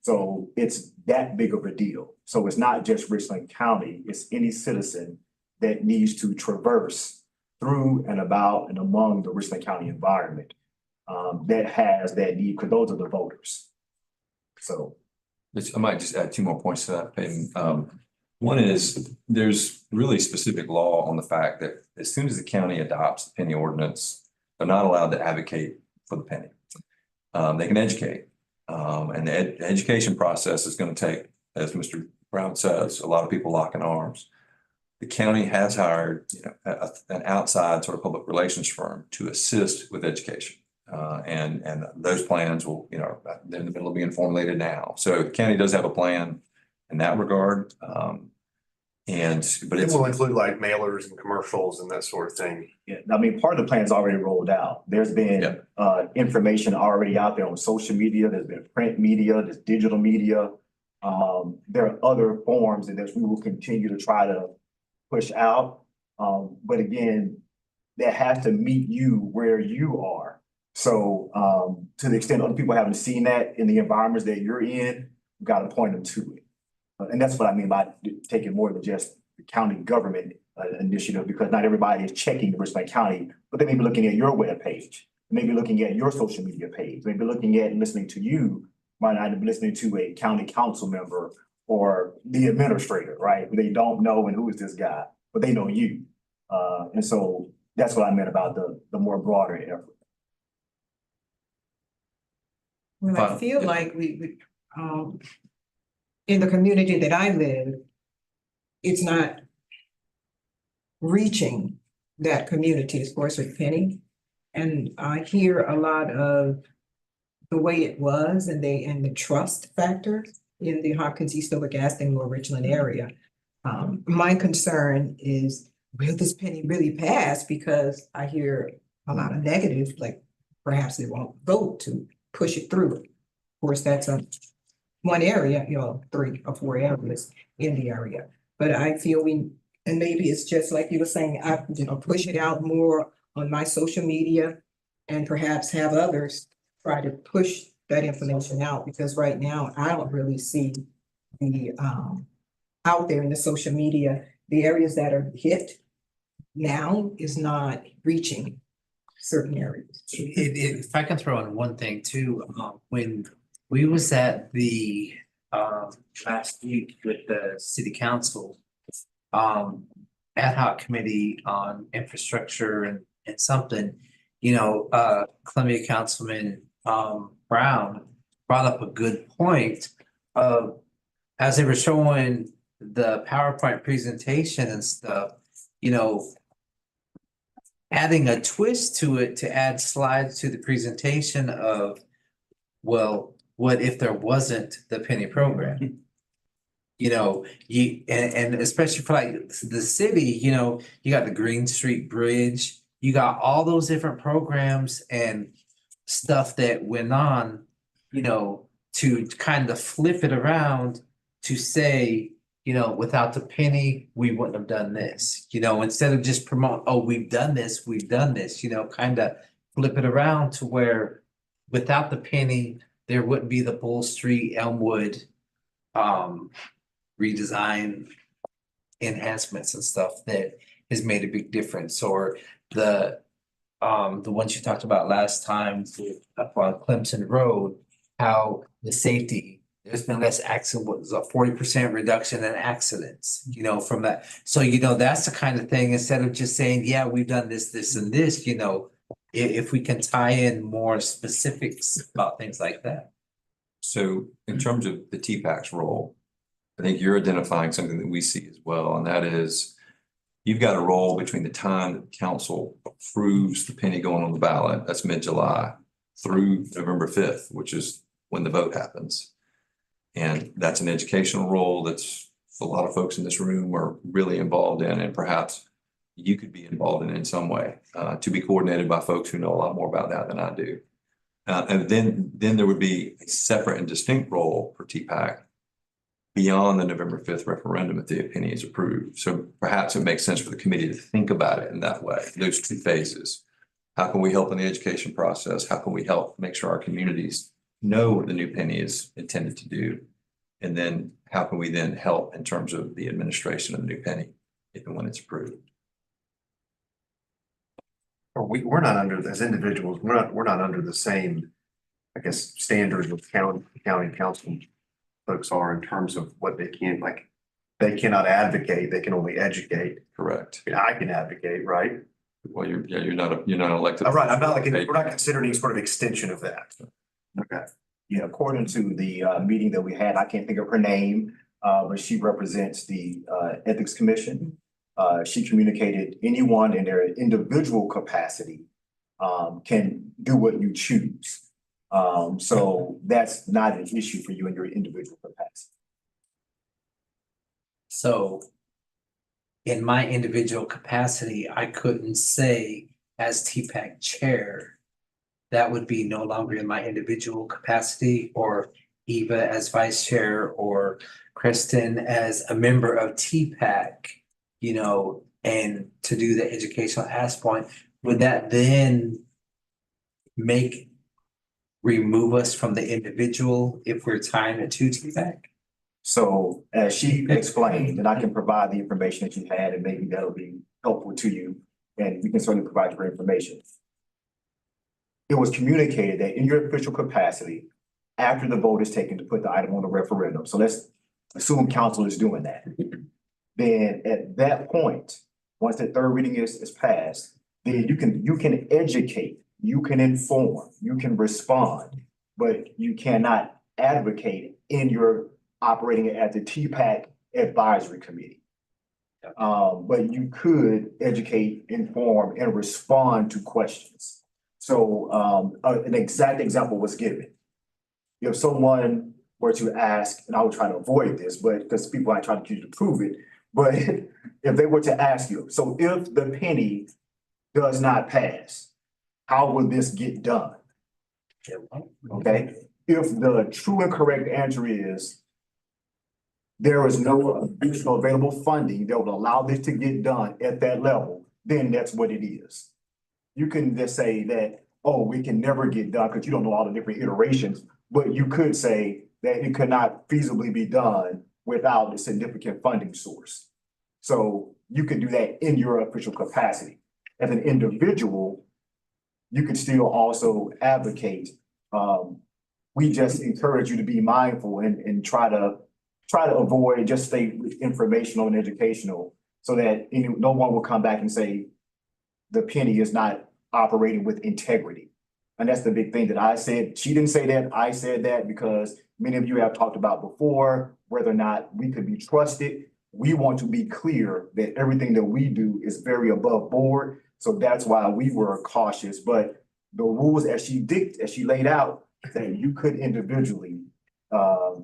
So it's that big of a deal. So it's not just Richland County, it's any citizen that needs to traverse through and about and among the Richland County environment that has that need, because those are the voters. So. I might just add two more points to that, Peyton. One is there's really specific law on the fact that as soon as the county adopts the penny ordinance, they're not allowed to advocate for the penny. They can educate, and the education process is going to take, as Mr. Brown says, a lot of people locking arms. the county has hired, an outside sort of public relations firm to assist with education. And those plans will, they're in the middle of being formulated now. So the county does have a plan in that regard. But It it's, will include like mailers and commercials and that sort of thing. Yeah, I mean, part of the plan's already rolled out. There's been information already out there on social media, there's been print media, there's digital media. There are other forms that we will continue to try to push out. But again, that has to meet you where you are. So to the extent other people haven't seen that in the environments that you're in, we've got to point them to it. And that's what I mean by taking more than just the county government initiative, because not everybody is checking the Richland County, but they may be looking at your webpage, maybe looking at your social media page, maybe looking at and listening to you, might not be listening to a county council member or the administrator, right? They don't know, and who is this guy, but they know you. And so that's what I meant about the more broader effort. Well, I feel like we, in the community that I live, it's not reaching that community, of course, with Penny. And I hear a lot of the way it was and the trust factor in the Hopkins, Eastover, Gaston, or Richland area. My concern is, will this penny really pass? Because I hear a lot of negative, like perhaps they won't vote to push it through. Of course, that's one area, 3 or 4 areas in the area. But I feel and maybe it's just like you were saying, I push it out more on my social media and perhaps have others try to push that information out, because right now I don't really see the out there in the social media, the areas that are hit now is not reaching certain areas. If I can throw in one thing too, when we was at the last week with the city council ad hoc committee on infrastructure and something, Columbia Councilman Brown brought up a good point of, as they were showing the PowerPoint presentation and stuff, adding a twist to it to add slides to the presentation of, well, what if there wasn't the penny program? And especially for like the city, you got the Green Street Bridge, you got all those different programs and stuff that went on, to kind of flip it around to say, without the penny, we wouldn't have done this, instead of just promote, oh, we've done this, kind of flip it around to where without the penny, there wouldn't be the Bull Street, Elmwood, redesign enhancements and stuff that has made a big difference, or the ones you talked about last time up on Clemson Road, how the safety, there's been less accident, was a 40% reduction in accidents, from that. So, that's the kind of thing, instead of just saying, yeah, we've done this, this, and this, if we can tie in more specifics about things like that. so in terms of the TPAC's role, I think you're identifying something that we see as well, and that is you've got a role between the time that council approves the penny going on the ballot, that's mid-July, through November 5th, which is when the vote happens. And that's an educational role that's a lot of folks in this room are really involved in, and perhaps you could be involved in some way, to be coordinated by folks who know a lot more about that than I do. And then there would be a separate and distinct role for TPAC beyond the November 5th referendum if the penny is approved. So perhaps it makes sense for the committee to think about it in that way, those 2 phases. How can we help in the education process? How can we help make sure our communities know what the new penny is intended to do? And then how can we then help in terms of the administration of the new penny if and when it's approved? We're not under, as individuals, we're not under the same, I guess, standards with county council folks are in terms of what they can, like, they cannot advocate, they can only educate. Correct. I can advocate, right? Well, you're not elected. Right, I'm not like, we're not considering any sort of extension of that. Okay. Yeah, according to the meeting that we had, I can't think of her name, but she represents the Ethics Commission. she communicated anyone in their individual capacity can do what you choose. So that's not an issue for you in your individual capacity. So in my individual capacity, I couldn't say as TPAC chair, that would be no longer in my individual capacity, or Eva as vice chair, or Kristen as a member of TPAC, you know, and to do the educational aspect. Would that then remove us from the individual if we're tying it to TPAC? So as she explained, and I can provide the information that you had, and maybe that'll be helpful to you, and we can certainly provide your information. It was communicated that in your official capacity, after the vote is taken to put the item on the referendum, so let's assume council is doing that. Then at that point, once the third reading is passed, then you can educate, you can inform, you can respond, but you cannot advocate in your operating at the TPAC advisory committee. But you could educate, inform, and respond to questions. So an exact example was given. If someone were to ask, and I would try to avoid this, but because people are trying to get you to prove it, but if they were to ask you, so if the penny does not pass, how will this get done? Okay, if the true and correct answer is there is no additional available funding that will allow this to get done at that level, then that's what it is. You can just say that, oh, we can never get done because you don't know all the different iterations, but you could say that it could not feasibly be done without a significant funding source. So you could do that in your official capacity. As an individual, you could still also advocate. We just encourage you to be mindful and try to avoid, just stay informational and educational so that no one will come back and say the penny is not operating with integrity. And that's the big thing that I said. She didn't say that, I said that because many of you have talked about before, whether or not we could be trusted. We want to be clear that everything that we do is very above board. So that's why we were cautious, but the rules as she laid out, that you could individually,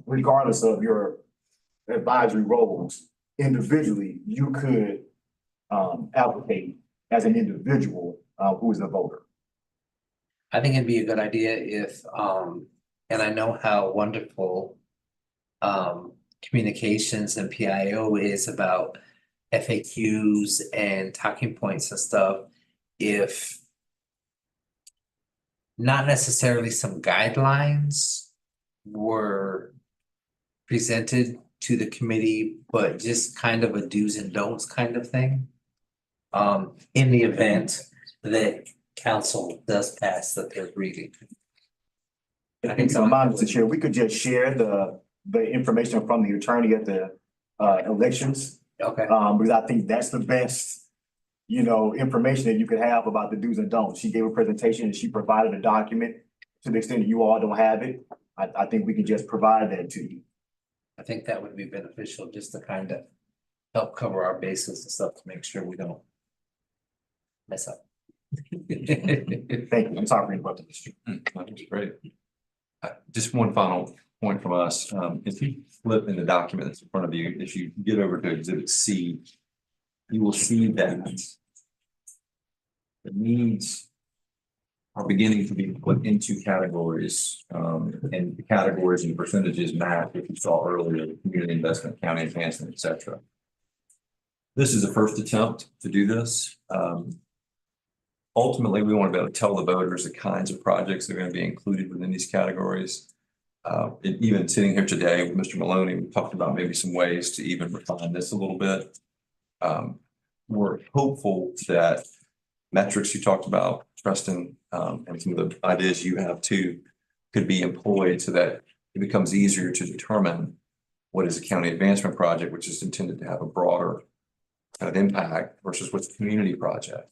regardless of your advisory roles, individually, you could advocate as an individual who is a voter. I think it'd be a good idea if, and I know how wonderful communications and PIO is about FAQs and talking points and stuff. If not necessarily some guidelines were presented to the committee, but just kind of a do's and don'ts kind of thing. In the event that council does pass the third reading. I think so, Mr. Chair, we could just share the information from the attorney at the elections. Okay. Because I think that's the best, information that you could have about the do's and don'ts. She gave a presentation and she provided a document. To the extent that you all don't have it, I think we can just provide that to you. I think that would be beneficial just to kind of help cover our bases and stuff to make sure we don't mess up. Thank you. I'm sorry for interrupting, Mr. That was great. Just one final point from us. If you flip in the document that's in front of you, if you get over to Exhibit C, you will see that the needs are beginning to be put into categories, and the categories and percentages map, if you saw earlier, community investment, county advancement, et cetera. This is a first attempt to do this. Ultimately, we want to be able to tell the voters the kinds of projects that are going to be included within these categories. Even sitting here today with Mr. Maloney, we talked about maybe some ways to even refine this a little bit. We're hopeful that metrics you talked about, Preston, and some of the ideas you have too, could be employed so that it becomes easier to determine what is a county advancement project, which is intended to have a broader kind of impact versus what's a community project.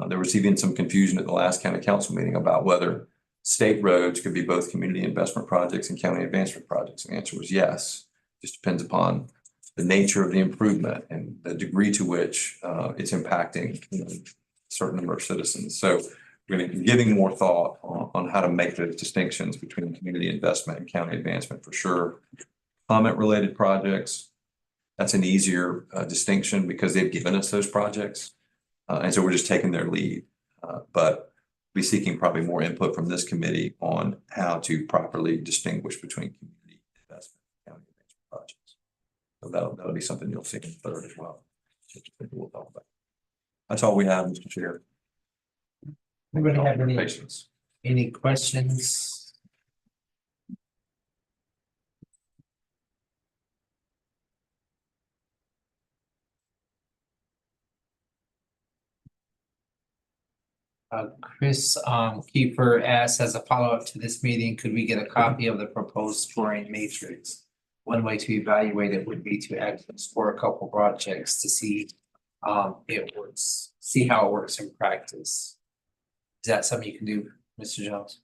There was even some confusion at the last county council meeting about whether state roads could be both community investment projects and county advancement projects. And the answer was yes. Just depends upon the nature of the improvement and the degree to which it's impacting, a certain number of citizens. So we're going to be giving more thought on how to make those distinctions between community investment and county advancement for sure. Comment-related projects, that's an easier distinction because they've given us those projects. And so we're just taking their lead. But be seeking probably more input from this committee on how to properly distinguish between community investment and county advancement projects. So that'll be something you'll see in the third as well. We'll talk about. That's all we have, Mr. Chair. Anybody have any, Patience. any questions? Chris Kiefer asked, as a follow-up to this meeting, could we get a copy of the proposed scoring matrix? One way to evaluate it would be to actually score a couple projects to see it works, see how it works in practice. Is that something you can do, Mr. Jones?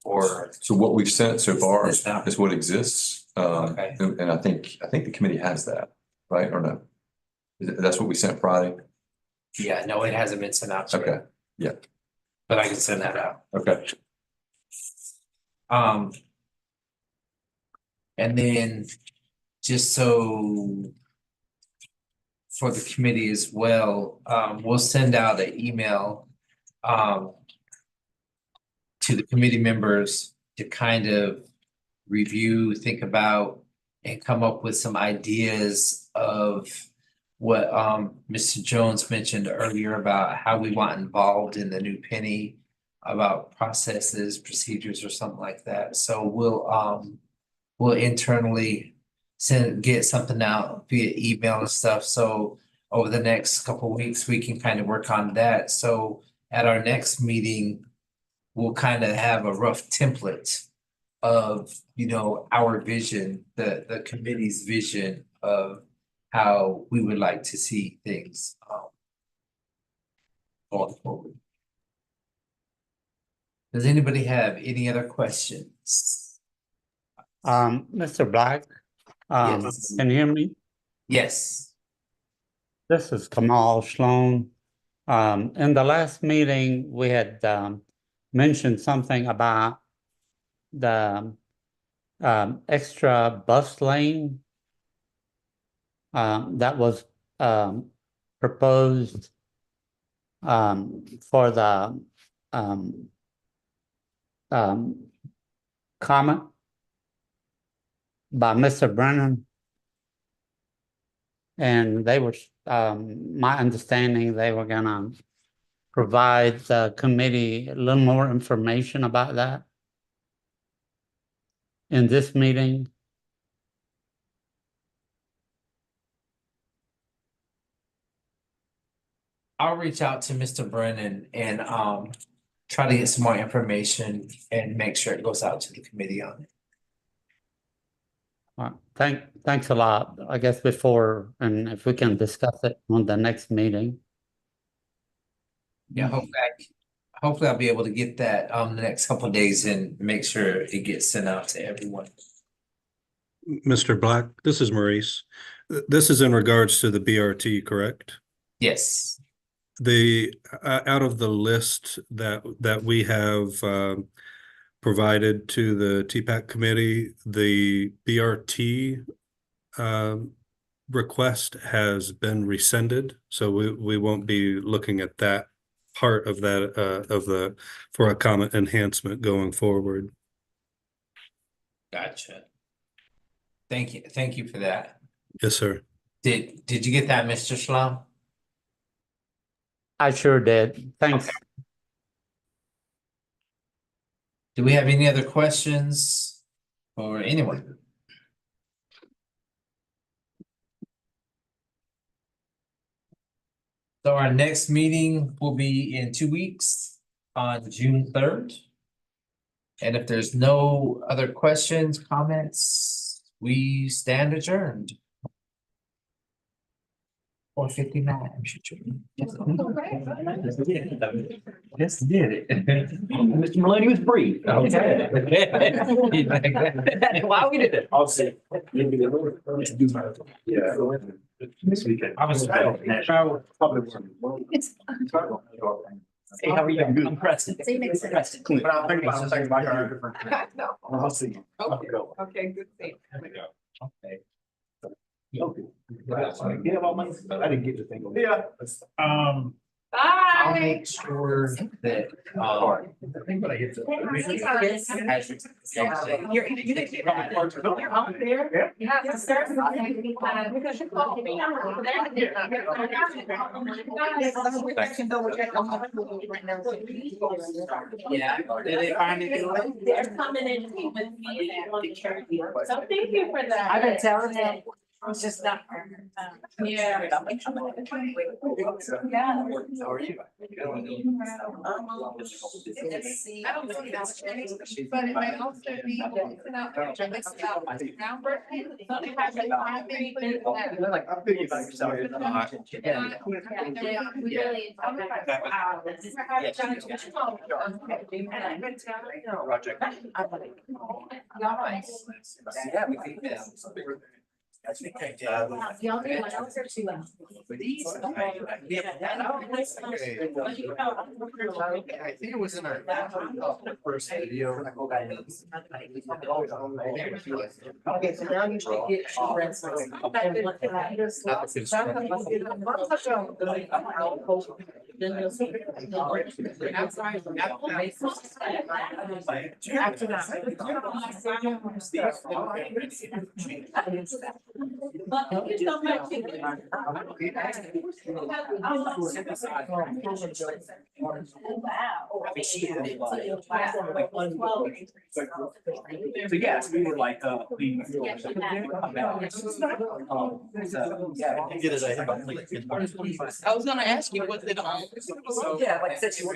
Or, So what we've sent so far It's not- is what exists. Okay. And I think the committee has that, right? Or no? That's what we sent Friday? yeah, no, it hasn't been sent out yet. Okay, But I can send that out. okay. And then just so for the committee as well, we'll send out an email to the committee members to kind of review, think about, and come up with some ideas of what Mr. Jones mentioned earlier about how we want involved in the new penny, about processes, procedures, or something like that. So we'll internally get something out via email and stuff. So over the next couple of weeks, we can kind of work on that. So at our next meeting, we'll kind of have a rough template of, our vision, the committee's vision of how we would like to see things going forward. Does anybody have any other questions? Mr. Black, Yes. can you hear me? Yes. This is Kamal Sloan. In the last meeting, we had mentioned something about the extra bus lane that was proposed for the comment by Mr. Brennan. And they were, my understanding, they were gonna provide the committee a little more information about that in this meeting. I'll reach out to Mr. Brennan and try to get some more information and make sure it goes out to the committee on it. Thanks a lot. I guess before, and if we can discuss it on the next meeting. Yeah, hopefully I'll be able to get that the next couple of days and make sure it gets sent out to everyone. Mr. Black, this is Maurice. This is in regards to the BRT, correct? Yes. The out of the list that we have provided to the TPAC committee, the BRT request has been rescinded, so we won't be looking at that part of that for a comment enhancement going forward. Gotcha. Thank you for that. Yes, sir. Did you get that, Mr. Shalom? I sure did. Thanks. Okay. Do we have any other questions for anyone? So our next meeting will be in 2 weeks on June 3rd. And if there's no other questions, comments, we stand adjourned. or 59. Just did it. Mr. Maloney was brief. Why we did it? I'll say. Yeah. This weekend. I was. Hey, how are you? I'm Preston. Preston. But I'm thinking about I'll see you. Okay, good thing. Yeah, well, I didn't get to think of it. Yeah. I'll Bye. make sure that, I think when I get to. You're out there. Yes, sir. Because you called me. Yeah, did they finally do it? They're coming in with me and they want to carry me. So thank you for that. I've been telling them, it's just not. Yeah. How are you? I don't think that's changed, but it might also be. Like, I'm thinking about yourself. I think it was in our first video. Okay, so now you should get. Thank you so much. So yes, we were like, we. Yeah, get it. I was gonna ask you, was it on? Yeah, like I said, you were.